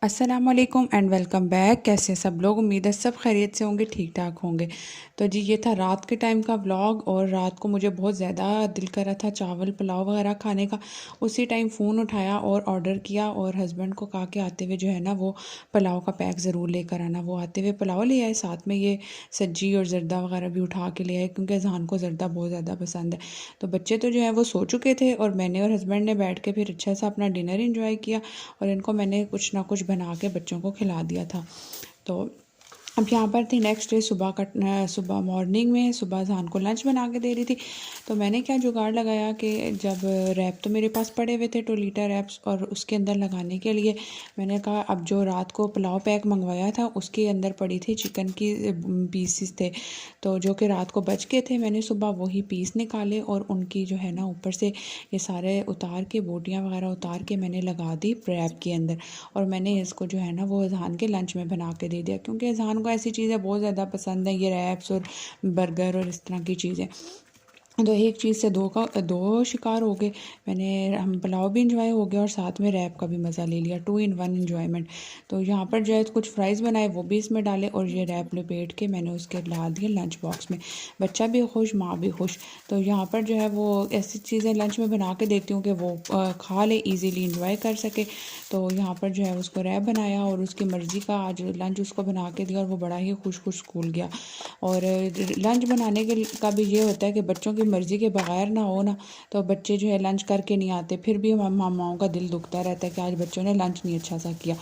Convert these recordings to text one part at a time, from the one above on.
अस्सलामुअलैकुम and welcome back. कैसे सब लोग? उम्मीद है सब खैरियत से होंगे, ठीक ठाक होंगे। तो जी ये था रात के टाइम का व्लॉग। और रात को मुझे बहुत ज़्यादा दिल कर रहा था चावल पुलाव वगैरह खाने का। उसी टाइम फ़ोन उठाया और ऑर्डर किया और हस्बैंड को कहा कि आते हुए जो है ना वो पुलाव का पैक ज़रूर लेकर आना। वो आते हुए पुलाव ले आए, साथ में ये सब्जी और ज़र्दा वगैरह भी उठा के ले आए क्योंकि अजहान को ज़र्दा बहुत ज़्यादा पसंद है। तो बच्चे तो जो है वो सो चुके थे और मैंने और हस्बैंड ने बैठ के फिर अच्छा सा अपना डिनर इंजॉय किया। और इनको मैंने कुछ ना कुछ बना के बच्चों को खिला दिया था। तो अब यहाँ पर थी नेक्स्ट डे सुबह मॉर्निंग में सुबह जहान को लंच बना के दे रही थी। तो मैंने क्या जुगाड़ लगाया कि जब रैप तो मेरे पास पड़े हुए थे 2 लीटर रैप्स, और उसके अंदर लगाने के लिए मैंने कहा अब जो रात को पुलाव पैक मंगवाया था उसके अंदर पड़ी थी चिकन की पीसीस थे, तो जो कि रात को बच के थे। मैंने सुबह वही पीस निकाले और उनकी जो है ना ऊपर से ये सारे उतार के बोटियाँ वगैरह उतार के मैंने लगा दी रैप के अंदर। और मैंने इसको जो है ना वो अजहान के लंच में बना के दे दिया क्योंकि अजहान को ऐसी चीज़ें बहुत ज़्यादा पसंद है, ये रैप्स और बर्गर और इस तरह की चीज़ें। तो एक चीज़ से दो शिकार हो गए। हम पुलाव भी इंजॉय हो गया और साथ में रैप का भी मज़ा ले लिया, 2 in 1 इंजॉयमेंट। तो यहाँ पर जो है कुछ फ्राइज़ बनाए वो भी इसमें डाले और ये रैप लपेट के मैंने उसके डाल दिए लंच बॉक्स में। बच्चा भी खुश, माँ भी खुश। तो यहाँ पर जो है वो ऐसी चीज़ें लंच में बना के देती हूँ कि वो खा ले, ईज़िली इंजॉय कर सके। तो यहाँ पर जो है उसको रैप बनाया और उसकी मर्ज़ी का आज लंच उसको बना के दिया और वो बड़ा ही खुश खुश स्कूल गया। और लंच बनाने के का भी ये होता है कि बच्चों की मर्ज़ी के बगैर ना हो ना, तो बच्चे जो है लंच करके नहीं आते, फिर भी मामाओं का दिल दुखता रहता है कि आज बच्चों ने लंच नहीं अच्छा सा किया।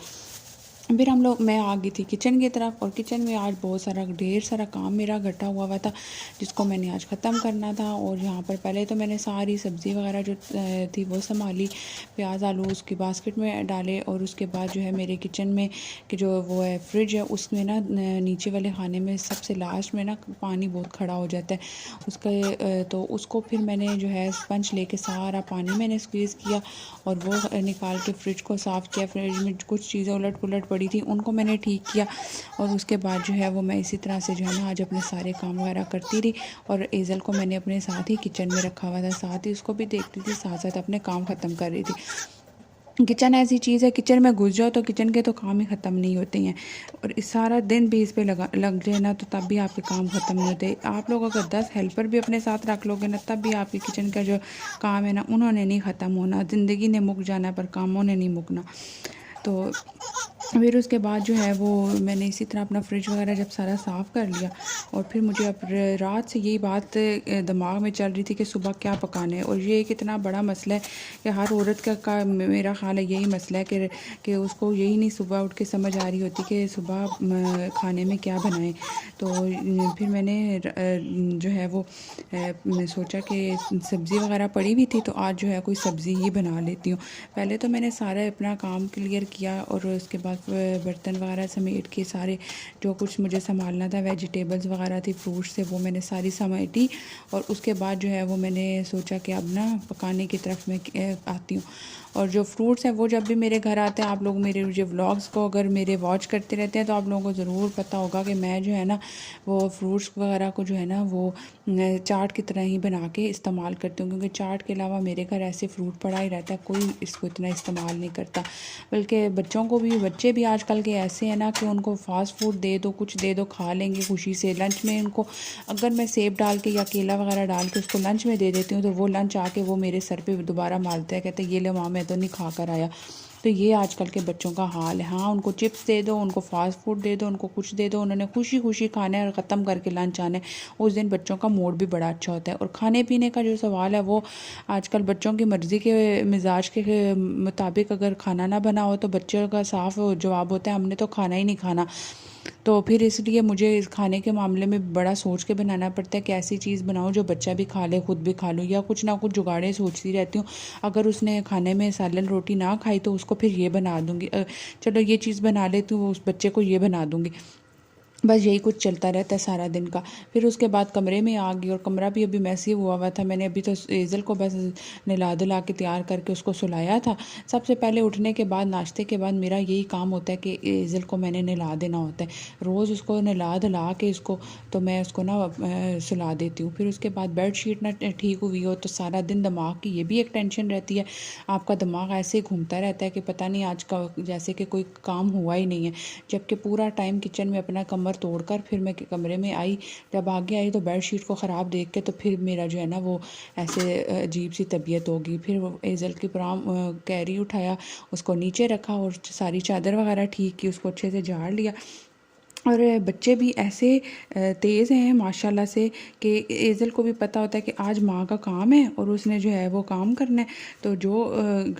फिर मैं आ गई थी किचन की तरफ, और किचन में आज ढेर सारा काम मेरा इकट्ठा हुआ था जिसको मैंने आज ख़त्म करना था। और यहाँ पर पहले तो मैंने सारी सब्ज़ी वगैरह जो थी वो संभाली, प्याज आलू उसकी बास्केट में डाले। और उसके बाद जो है मेरे किचन में कि जो वो है फ्रिज है उसमें ना नीचे वाले खाने में सबसे लास्ट में ना पानी बहुत खड़ा हो जाता है उसका। तो उसको फिर मैंने जो है स्पंज लेके सारा पानी मैंने स्क्वीज़ किया और वो निकाल के फ्रिज को साफ़ किया। फ्रिज में कुछ चीज़ें उलट पुलट पड़ी थी उनको मैंने ठीक किया। और उसके बाद जो है वो मैं इसी तरह से जो है ना आज अपने सारे काम वगैरह करती रही। और एज़ल को मैंने अपने साथ ही किचन में रखा हुआ था, साथ ही उसको भी देखती थी, साथ साथ अपने काम ख़त्म कर रही थी। किचन ऐसी चीज़ है, किचन में घुस जाओ तो किचन के तो काम ही ख़त्म नहीं होते हैं। और इस सारा दिन भी इस पे लग जाए ना तो तब भी आपके काम ख़त्म नहीं होते। आप लोग अगर 10 हेल्पर भी अपने साथ रख लोगे ना तब भी आपके किचन का जो काम है ना उन्होंने नहीं ख़त्म होना। ज़िंदगी ने मुक जाना पर कामों ने नहीं मुकना। तो फिर उसके बाद जो है वो मैंने इसी तरह अपना फ्रिज वगैरह जब सारा साफ़ कर लिया। और फिर मुझे अब रात से यही बात दिमाग में चल रही थी कि सुबह क्या पकाना है। और ये एक इतना बड़ा मसला है कि हर औरत का मेरा ख्याल है यही मसला है कि उसको यही नहीं सुबह उठ के समझ आ रही होती कि सुबह खाने में क्या बनाएं। तो फिर मैंने जो है वो सोचा कि सब्ज़ी वगैरह पड़ी हुई थी तो आज जो है कोई सब्ज़ी ही बना लेती हूँ। पहले तो मैंने सारा अपना काम क्लियर किया और उसके बाद बर्तन वगैरह समेट के सारे जो कुछ मुझे संभालना था, वेजिटेबल्स वगैरह थी, फ्रूट्स थे, वो मैंने सारी समेटी। और उसके बाद जो है वो मैंने सोचा कि अब ना पकाने की तरफ मैं आती हूँ। और जो फ्रूट्स हैं वो जब भी मेरे घर आते हैं, आप लोग मेरे जो व्लॉग्स को अगर मेरे वॉच करते रहते हैं तो आप लोगों को ज़रूर पता होगा कि मैं जो है ना वो फ्रूट्स वगैरह को जो है ना वो चाट की तरह ही बना के इस्तेमाल करती हूँ, क्योंकि चाट के अलावा मेरे घर ऐसे फ्रूट पड़ा ही रहता है, कोई इसको इतना इस्तेमाल नहीं करता। बल्कि बच्चे भी आजकल के ऐसे हैं ना कि उनको फास्ट फूड दे दो, कुछ दे दो, खा लेंगे खुशी से। लंच में उनको अगर मैं सेब डाल के या केला वगैरह डाल के उसको लंच में दे देती हूँ तो वो लंच आके वो मेरे सर पे दोबारा मारता है, कहते ये ले माँ मैं तो नहीं खा कर आया। तो ये आजकल के बच्चों का हाल है। हाँ, उनको चिप्स दे दो, उनको फास्ट फूड दे दो, उनको कुछ दे दो, उन्होंने खुशी खुशी खाना है और ख़त्म करके लंच आना है। उस दिन बच्चों का मूड भी बड़ा अच्छा होता है। और खाने पीने का जो सवाल है वो आजकल बच्चों की मर्ज़ी के मिजाज के मुताबिक अगर खाना ना बना हो तो बच्चों का साफ जवाब होता है हमने तो खाना ही नहीं खाना। तो फिर इसलिए मुझे इस खाने के मामले में बड़ा सोच के बनाना पड़ता है कि ऐसी चीज़ बनाऊँ जो बच्चा भी खा ले, खुद भी खा लूँ, या कुछ ना कुछ जुगाड़े सोचती रहती हूँ। अगर उसने खाने में सालन रोटी ना खाई तो उसको फिर ये बना दूँगी, चलो ये चीज़ बना लेती हूँ, उस बच्चे को ये बना दूँगी। बस यही कुछ चलता रहता है सारा दिन का। फिर उसके बाद कमरे में आ गई और कमरा भी अभी मैसी हुआ था। मैंने अभी तो एज़ल को बस नहला धुला के तैयार करके उसको सुलाया था। सबसे पहले उठने के बाद नाश्ते के बाद मेरा यही काम होता है कि एज़ल को मैंने नहला देना होता है। रोज़ उसको नहला धुला के इसको तो मैं उसको ना सुला देती हूँ। फिर उसके बाद बेडशीट ना ठीक हुई हो तो सारा दिन दिमाग की ये भी एक टेंशन रहती है। आपका दिमाग ऐसे ही घूमता रहता है कि पता नहीं आज का जैसे कि कोई काम हुआ ही नहीं है। जबकि पूरा टाइम किचन में अपना कमर तोड़कर फिर मैं कमरे में आई। जब आगे आई तो बेडशीट को ख़राब देख के तो फिर मेरा जो है ना वो ऐसे अजीब सी तबीयत होगी। फिर वो एज़ल की प्राम कैरी उठाया, उसको नीचे रखा और सारी चादर वगैरह ठीक की, उसको अच्छे से झाड़ लिया। और बच्चे भी ऐसे तेज़ हैं माशाल्लाह से कि एज़ल को भी पता होता है कि आज माँ का काम है और उसने जो है वो काम करना है। तो जो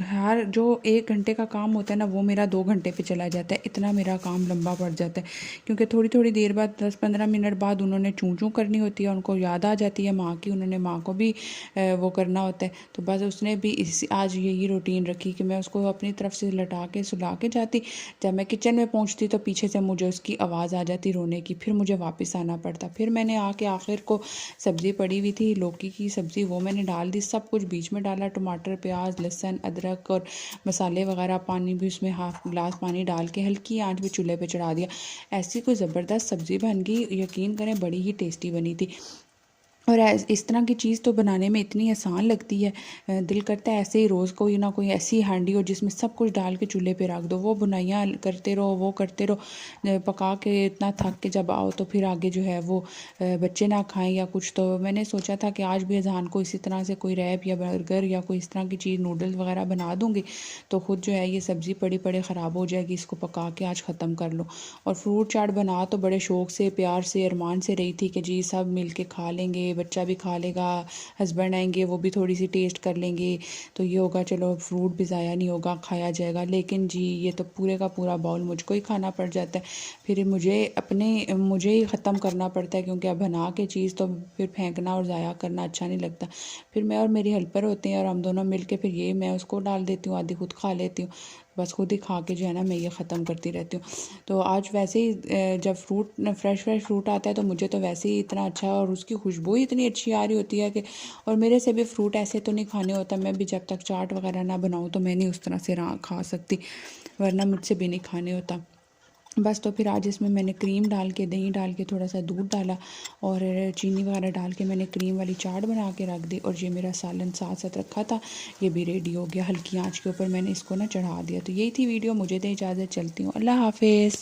हर जो 1 घंटे का काम होता है ना वो मेरा 2 घंटे पे चला जाता है, इतना मेरा काम लंबा पड़ जाता है। क्योंकि थोड़ी-थोड़ी देर बाद 10-15 मिनट बाद उन्होंने चूँ-चूँ करनी होती है, उनको याद आ जाती है माँ की, उन्होंने माँ को भी वो करना होता है। तो बस उसने भी आज यही रूटीन रखी कि मैं उसको अपनी तरफ से लटा के सुला के जाती। जब मैं किचन में पहुँचती तो पीछे से मुझे उसकी आवाज़ आ जाती रोने की, फिर मुझे वापस आना पड़ता। फिर मैंने आके आखिर को सब्ज़ी पड़ी हुई थी लौकी की सब्ज़ी, वो मैंने डाल दी, सब कुछ बीच में डाला, टमाटर प्याज लहसुन अदरक और मसाले वगैरह, पानी भी उसमें हाफ़ गिलास पानी डाल के हल्की आंच पे चूल्हे पे चढ़ा दिया। ऐसी कोई ज़बरदस्त सब्ज़ी बन गई, यकीन करें बड़ी ही टेस्टी बनी थी। और इस तरह की चीज़ तो बनाने में इतनी आसान लगती है। दिल करता है ऐसे ही रोज़ कोई ना कोई ऐसी हांडी हो जिसमें सब कुछ डाल के चूल्हे पे रख दो, वो बुनाइयाँ करते रहो, वो करते रहो, पका के इतना थक के जब आओ तो फिर आगे जो है वो बच्चे ना खाएं या कुछ। तो मैंने सोचा था कि आज भी अज़ान को इसी तरह से कोई रैप या बर्गर या कोई इस तरह की चीज़ नूडल्स वगैरह बना दूँगी तो ख़ुद जो है ये सब्ज़ी पड़ी पड़े ख़राब हो जाएगी, इसको पका के आज ख़त्म कर लो। और फ्रूट चाट बना तो बड़े शौक़ से प्यार से अरमान से रही थी कि जी सब मिल के खा लेंगे, बच्चा भी खा लेगा, हस्बैंड आएंगे वो भी थोड़ी सी टेस्ट कर लेंगे, तो ये होगा चलो फ्रूट भी ज़ाया नहीं होगा, खाया जाएगा। लेकिन जी ये तो पूरे का पूरा बाउल मुझको ही खाना पड़ जाता है। फिर मुझे ही ख़त्म करना पड़ता है क्योंकि अब बना के चीज़ तो फिर फेंकना और ज़ाया करना अच्छा नहीं लगता। फिर मैं और मेरी हेल्पर होते हैं और हम दोनों मिल के फिर ये मैं उसको डाल देती हूँ, आधी खुद खा लेती हूँ। बस खुद ही खा के जो है ना मैं ये ख़त्म करती रहती हूँ। तो आज वैसे ही जब फ्रेश फ्रूट आता है तो मुझे तो वैसे ही इतना अच्छा और उसकी खुशबू ही इतनी अच्छी आ रही होती है कि और मेरे से भी फ्रूट ऐसे तो नहीं खाने होता। मैं भी जब तक चाट वगैरह ना बनाऊँ तो मैं नहीं उस तरह से खा सकती, वरना मुझसे भी नहीं खाने होता। बस तो फिर आज इसमें मैंने क्रीम डाल के दही डाल के थोड़ा सा दूध डाला और चीनी वगैरह डाल के मैंने क्रीम वाली चाट बना के रख दी। और ये मेरा सालन साथ साथ रखा था, ये भी रेडी हो गया। हल्की आंच के ऊपर मैंने इसको ना चढ़ा दिया। तो यही थी वीडियो, मुझे दे इजाज़त, चलती हूँ, अल्लाह हाफिज़।